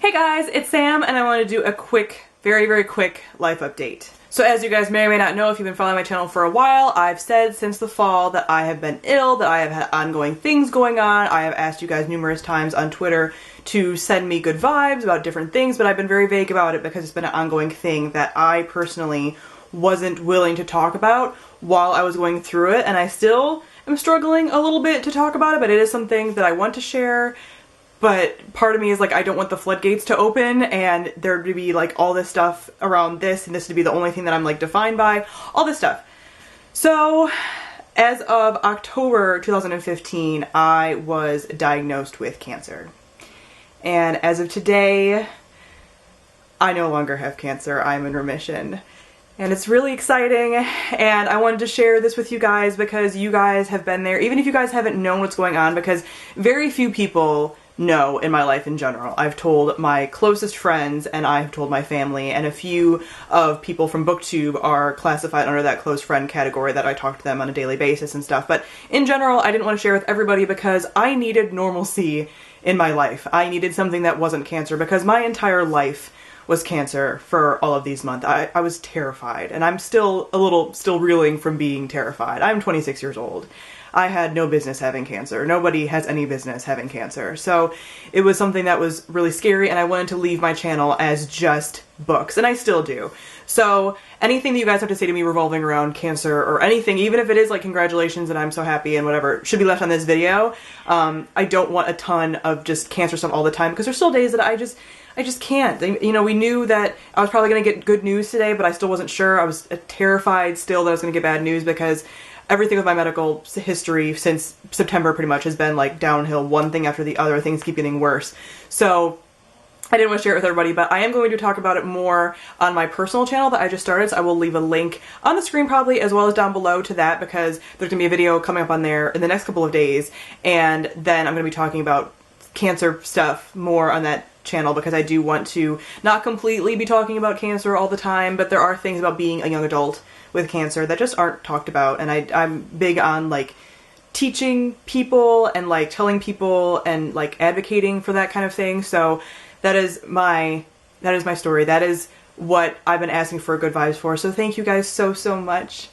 Hey guys, it's Sam and I want to do a quick, very quick life update. So as you guys may or may not know if you've been following my channel for a while, I've said since the fall that I have been ill, that I have had ongoing things going on. I have asked you guys numerous times on Twitter to send me good vibes about different things, but I've been very vague about it because it's been an ongoing thing that I personally wasn't willing to talk about while I was going through it, and I still am struggling a little bit to talk about it, but it is something that I want to share. But part of me is like, I don't want the floodgates to open and there to be like all this stuff around this and this to be the only thing that I'm like defined by, all this stuff. So as of October 2015, I was diagnosed with cancer. And as of today, I no longer have cancer. I'm in remission. And it's really exciting, and I wanted to share this with you guys because you guys have been there, even if you guys haven't known what's going on, because very few people know in my life in general. I've told my closest friends, and I've told my family, and a few of people from BookTube are classified under that close friend category that I talk to them on a daily basis and stuff. But in general, I didn't want to share with everybody because I needed normalcy in my life. I needed something that wasn't cancer because my entire life was cancer for all of these months. I was terrified, and I'm still reeling from being terrified. I'm 26 years old. I had no business having cancer. Nobody has any business having cancer. So it was something that was really scary, and I wanted to leave my channel as just books, and I still do. So anything that you guys have to say to me revolving around cancer or anything, even if it is like congratulations and I'm so happy and whatever, should be left on this video. I don't want a ton of just cancer stuff all the time because there's still days that I just can't. You know, we knew that I was probably going to get good news today, but I still wasn't sure. I was terrified still that I was going to get bad news because everything with my medical history since September pretty much has been like downhill, one thing after the other. Things keep getting worse. So I didn't want to share it with everybody, but I am going to talk about it more on my personal channel that I just started, so I will leave a link on the screen probably as well as down below to that because there's going to be a video coming up on there in the next couple of days, and then I'm going to be talking about cancer stuff more on that channel because I do want to not completely be talking about cancer all the time, but there are things about being a young adult with cancer that just aren't talked about, and I'm big on like teaching people and like telling people and like advocating for that kind of thing. So that is my story. That is what I've been asking for good vibes for. So thank you guys so much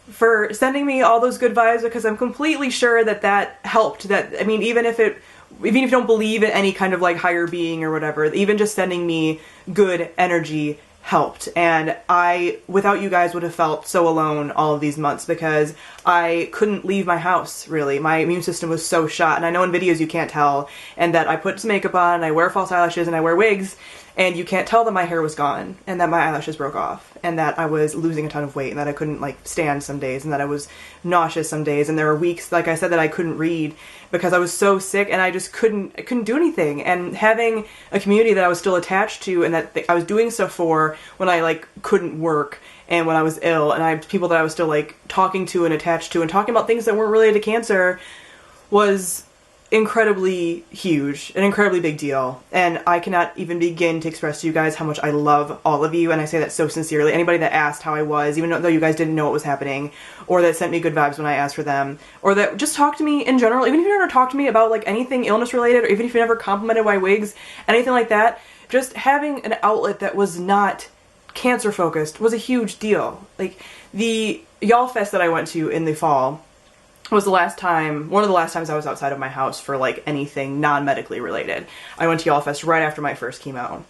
for sending me all those good vibes because I'm completely sure that that helped. That, I mean, even if you don't believe in any kind of like higher being or whatever, even just sending me good energy helped. And I, without you guys, would have felt so alone all of these months because I couldn't leave my house, really. My immune system was so shot, and I know in videos you can't tell, and that I put some makeup on, and I wear false eyelashes, and I wear wigs, and you can't tell that my hair was gone, and that my eyelashes broke off, and that I was losing a ton of weight, and that I couldn't like stand some days, and that I was nauseous some days, and there were weeks, like I said, that I couldn't read because I was so sick, and I just couldn't do anything. And having a community that I was still attached to, and that I was doing stuff for when I like couldn't work, and when I was ill, and I had people that I was still like talking to and attached to and talking about things that weren't related to cancer, was incredibly huge, an incredibly big deal. And I cannot even begin to express to you guys how much I love all of you, and I say that so sincerely. Anybody that asked how I was, even though you guys didn't know what was happening, or that sent me good vibes when I asked for them, or that just talked to me in general, even if you never talked to me about like anything illness related, or even if you never complimented my wigs, anything like that, just having an outlet that was not cancer focused was a huge deal. Like the YALLFest that I went to in the fall was one of the last times I was outside of my house for like anything non-medically related. I went to YALLFest right after my first chemo,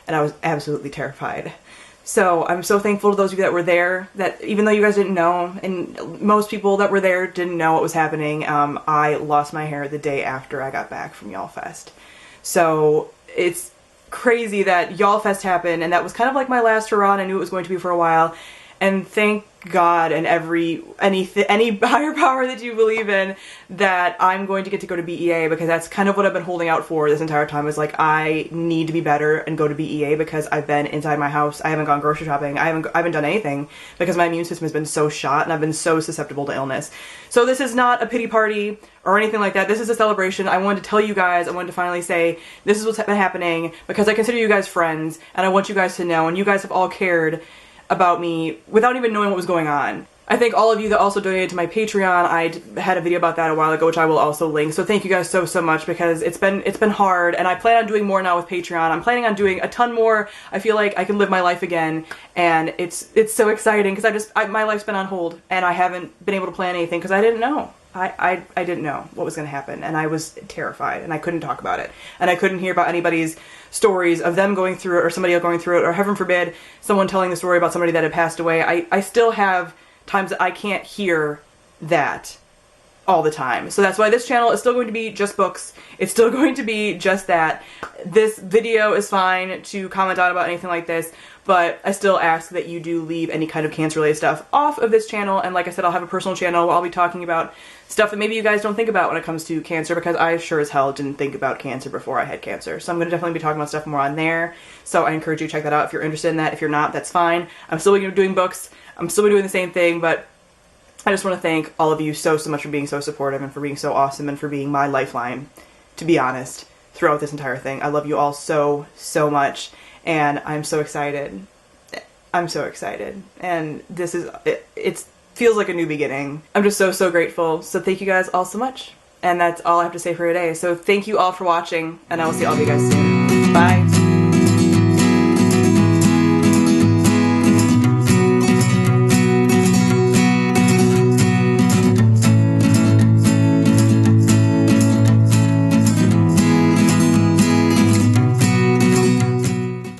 and I was absolutely terrified. So I'm so thankful to those of you that were there, that even though you guys didn't know, and most people that were there didn't know what was happening, I lost my hair the day after I got back from YALLFest. So it's crazy that YALLFest happened, and that was kind of like my last hurrah, and I knew it was going to be for a while. And thank God and any higher power that you believe in that I'm going to get to go to BEA, because that's kind of what I've been holding out for this entire time, is like I need to be better and go to BEA because I've been inside my house. I haven't gone grocery shopping. I haven't done anything because my immune system has been so shot and I've been so susceptible to illness. So this is not a pity party or anything like that. This is a celebration. I wanted to tell you guys, I wanted to finally say this is what's been happening because I consider you guys friends and I want you guys to know, and you guys have all cared about me without even knowing what was going on. I thank all of you that also donated to my Patreon. I had a video about that a while ago, which I will also link. So thank you guys so much, because it's been hard, and I plan on doing more now with Patreon. I'm planning on doing a ton more. I feel like I can live my life again, and it's so exciting because my life's been on hold, and I haven't been able to plan anything because I didn't know. I didn't know what was going to happen, and I was terrified, and I couldn't talk about it, and I couldn't hear about anybody's stories of them going through it, or somebody else going through it, or heaven forbid someone telling the story about somebody that had passed away. I still have times that I can't hear that all the time. So that's why this channel is still going to be just books. It's still going to be just that. This video is fine to comment on about anything like this, but I still ask that you do leave any kind of cancer-related stuff off of this channel. And like I said, I'll have a personal channel where I'll be talking about stuff that maybe you guys don't think about when it comes to cancer, because I sure as hell didn't think about cancer before I had cancer. So I'm going to definitely be talking about stuff more on there. So I encourage you to check that out if you're interested in that. If you're not, that's fine. I'm still going to be doing books. I'm still doing the same thing, but I just want to thank all of you so much for being so supportive and for being so awesome and for being my lifeline, to be honest, throughout this entire thing. I love you all so much, and I'm so excited. I'm so excited, and this is, it feels like a new beginning. I'm just so grateful, so thank you guys all so much, and that's all I have to say for today. So thank you all for watching, and I will see all of you guys soon. Bye!